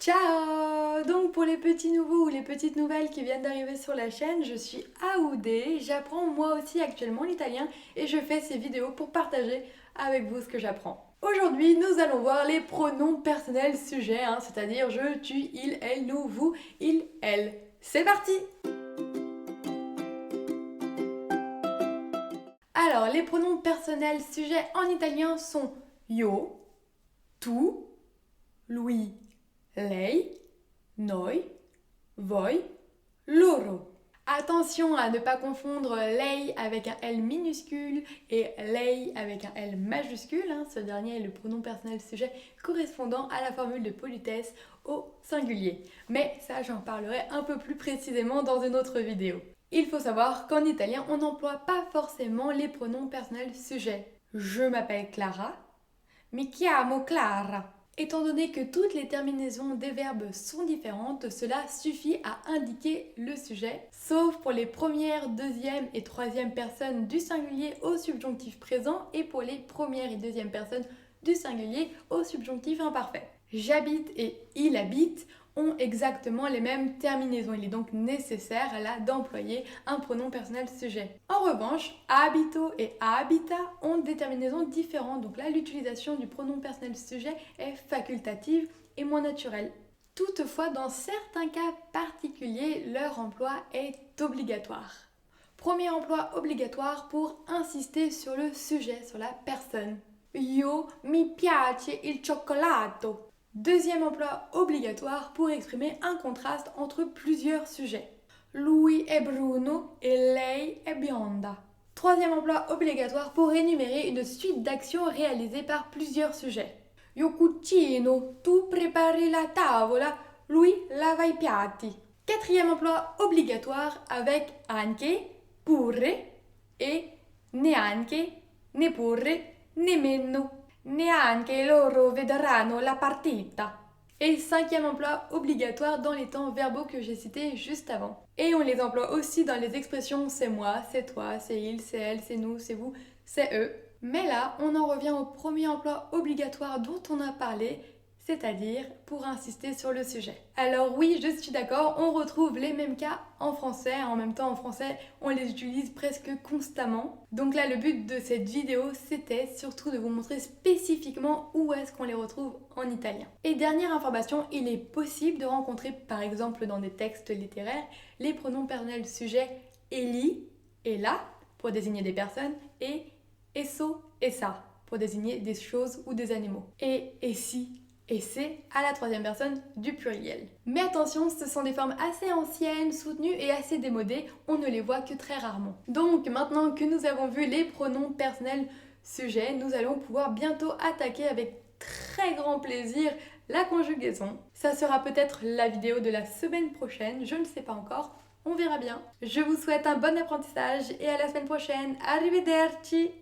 Ciao! Donc pour les petits nouveaux ou les petites nouvelles qui viennent d'arriver sur la chaîne, je suis Aoudé, j'apprends moi aussi actuellement l'italien et je fais ces vidéos pour partager avec vous ce que j'apprends. Aujourd'hui, nous allons voir les pronoms personnels sujets, c'est-à-dire je, tu, il, elle, nous, vous, il, elle. C'est parti! Alors, les pronoms personnels sujets en italien sont io, tu, lui, lei, noi, voi, loro. Attention à ne pas confondre lei avec un L minuscule et lei avec un L majuscule. Ce dernier est le pronom personnel sujet correspondant à la formule de politesse au singulier. Mais ça, j'en parlerai un peu plus précisément dans une autre vidéo. Il faut savoir qu'en italien, on n'emploie pas forcément les pronoms personnels sujets. Je m'appelle Clara, mi chiamo Clara. Étant donné que toutes les terminaisons des verbes sont différentes, cela suffit à indiquer le sujet, sauf pour les premières, deuxième et troisième personnes du singulier au subjonctif présent et pour les premières et deuxième personnes du singulier au subjonctif imparfait. J'habite et il habite ont exactement les mêmes terminaisons. Il est donc nécessaire là d'employer un pronom personnel sujet. En revanche, abito et habita ont des terminaisons différentes. Donc là, l'utilisation du pronom personnel sujet est facultative et moins naturelle. Toutefois, dans certains cas particuliers, leur emploi est obligatoire. Premier emploi obligatoire pour insister sur le sujet, sur la personne. Io mi piace il cioccolato. Deuxième emploi obligatoire pour exprimer un contraste entre plusieurs sujets. Lui è bruno et lei è bionda. Troisième emploi obligatoire pour énumérer une suite d'actions réalisées par plusieurs sujets. Io cucino, tu prepari la tavola, lui lava i piatti. Quatrième emploi obligatoire avec anche, pure et neanche, neppure, nemmeno. Neanche loro vedranno la partita. Et cinquième emploi obligatoire dans les temps verbaux que j'ai cités juste avant. Et on les emploie aussi dans les expressions c'est moi, c'est toi, c'est il, c'est elle, c'est nous, c'est vous, c'est eux. Mais là, on en revient au premier emploi obligatoire dont on a parlé, c'est-à-dire pour insister sur le sujet. Alors oui, je suis d'accord, on retrouve les mêmes cas en français. En même temps, en français, on les utilise presque constamment. Donc là, le but de cette vidéo, c'était surtout de vous montrer spécifiquement où est-ce qu'on les retrouve en italien. Et dernière information, il est possible de rencontrer, par exemple dans des textes littéraires, les pronoms personnels sujets elli, ella, pour désigner des personnes, et esso, essa, pour désigner des choses ou des animaux. Et si, et c'est à la troisième personne du pluriel. Mais attention, ce sont des formes assez anciennes, soutenues et assez démodées, on ne les voit que très rarement. Donc maintenant que nous avons vu les pronoms personnels sujets, nous allons pouvoir bientôt attaquer avec très grand plaisir la conjugaison. Ça sera peut-être la vidéo de la semaine prochaine, je ne sais pas encore, on verra bien. Je vous souhaite un bon apprentissage et à la semaine prochaine. Arrivederci!